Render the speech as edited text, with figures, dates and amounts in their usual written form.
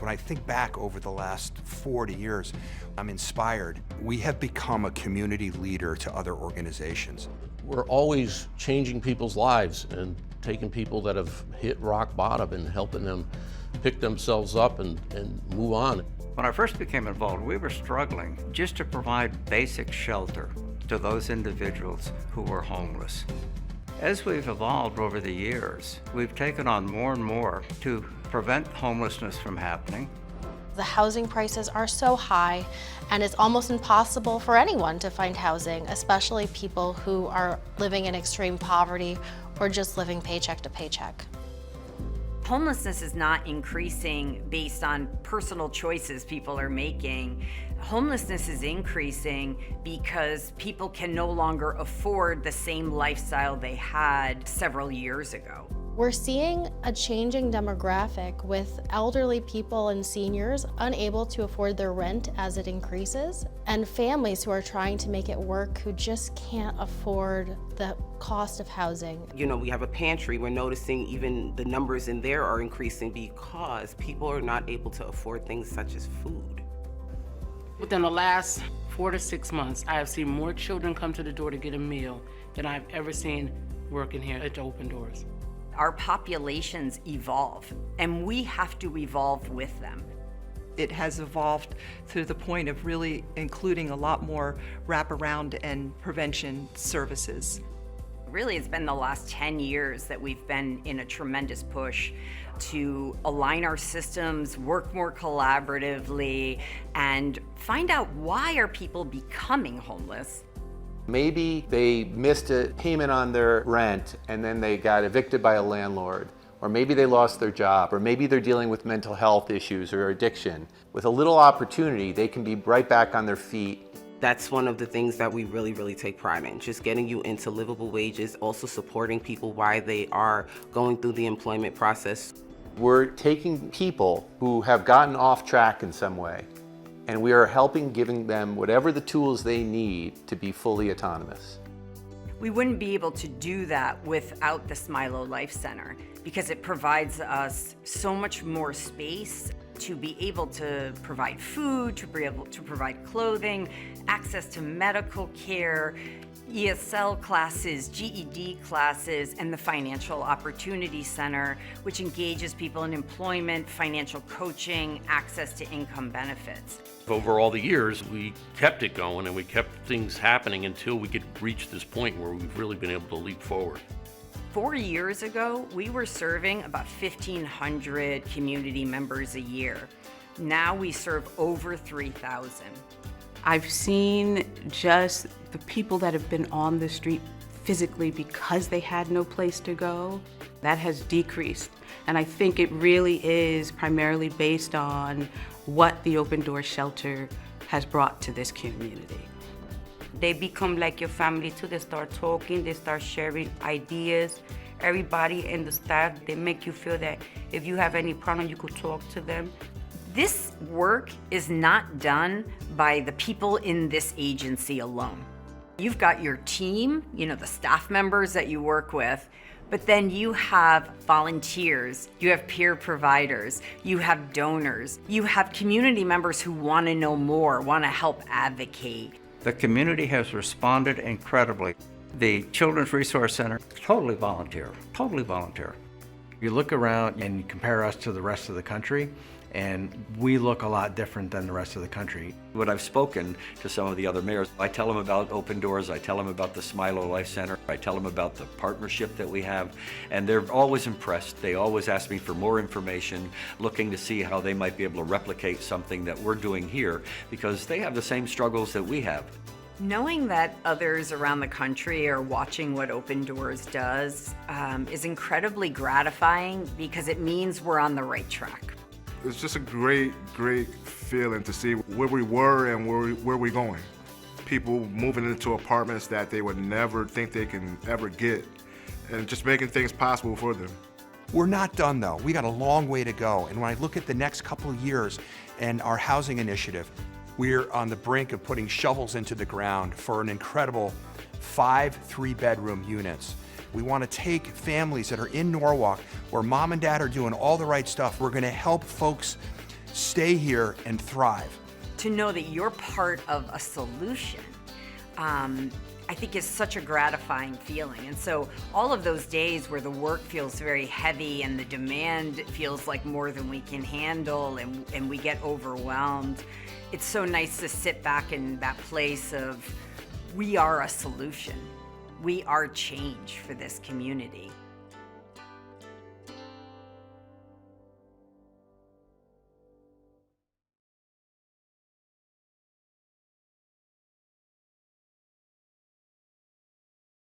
When I think back over the last 40 years, I'm inspired. We have become a community leader to other organizations. We're always changing people's lives and taking people that have hit rock bottom and helping them pick themselves up and move on. When I first became involved, we were struggling just to provide basic shelter to those individuals who were homeless. As we've evolved over the years, we've taken on more and more to prevent homelessness from happening. The housing prices are so high, and it's almost impossible for anyone to find housing, especially people who are living in extreme poverty or just living paycheck to paycheck. Homelessness is not increasing based on personal choices people are making. Homelessness is increasing because people can no longer afford the same lifestyle they had several years ago. We're seeing a changing demographic with elderly people and seniors unable to afford their rent as it increases, and families who are trying to make it work who just can't afford the cost of housing. You know, we have a pantry. We're noticing even the numbers in there are increasing because people are not able to afford things such as food. Within the last 4 to 6 months, I have seen more children come to the door to get a meal than I've ever seen working here at the Open Doors. Our populations evolve, and we have to evolve with them. It has evolved to the point of really including a lot more wraparound and prevention services. Really, it's been the last 10 years that we've been in a tremendous push to align our systems, work more collaboratively, and find out why are people becoming homeless. Maybe they missed a payment on their rent and then they got evicted by a landlord, or maybe they lost their job, or maybe they're dealing with mental health issues or addiction. With a little opportunity, they can be right back on their feet. That's one of the things that we really take pride in, just getting you into livable wages, also supporting people while they are going through the employment process. We're taking people who have gotten off track in some way, and we are helping giving them whatever the tools they need to be fully autonomous. We wouldn't be able to do that without the Smilo Life Center because it provides us so much more space to be able to provide food, to be able to provide clothing, access to medical care, ESL classes, GED classes, and the Financial Opportunity Center, which engages people in employment, financial coaching, access to income benefits. Over all the years, we kept it going and we kept things happening until we could reach this point where we've really been able to leap forward. 4 years ago, we were serving about 1,500 community members a year. Now we serve over 3,000. I've seen just the people that have been on the street physically because they had no place to go. That has decreased. And I think it really is primarily based on what the Open Door Shelter has brought to this community. They become like your family too. They start talking, they start sharing ideas. Everybody in the staff, they make you feel that if you have any problem, you could talk to them. This work is not done by the people in this agency alone. You've got your team, the staff members that you work with, but then you have volunteers, you have peer providers, you have donors, you have community members who want to know more, want to help advocate. The community has responded incredibly. The Children's Resource Center, totally volunteer. You look around and you compare us to the rest of the country, and we look a lot different than the rest of the country. When I've spoken to some of the other mayors, I tell them about Open Doors, I tell them about the Smilo Life Center, I tell them about the partnership that we have, and they're always impressed. They always ask me for more information, looking to see how they might be able to replicate something that we're doing here, because they have the same struggles that we have. Knowing that others around the country are watching what Open Doors does is incredibly gratifying because it means we're on the right track. It's just a great feeling to see where we were and where we're going. People moving into apartments that they would never think they can ever get, and just making things possible for them. We're not done though. We got a long way to go. And when I look at the next couple of years and our housing initiative, we're on the brink of putting shovels into the ground for an incredible 5 3-bedroom units. We want to take families that are in Norwalk where mom and dad are doing all the right stuff. We're going to help folks stay here and thrive. To know that you're part of a solution, I think is such a gratifying feeling. And so all of those days where the work feels very heavy and the demand feels like more than we can handle and we get overwhelmed, it's so nice to sit back in that place of we are a solution. We are change for this community.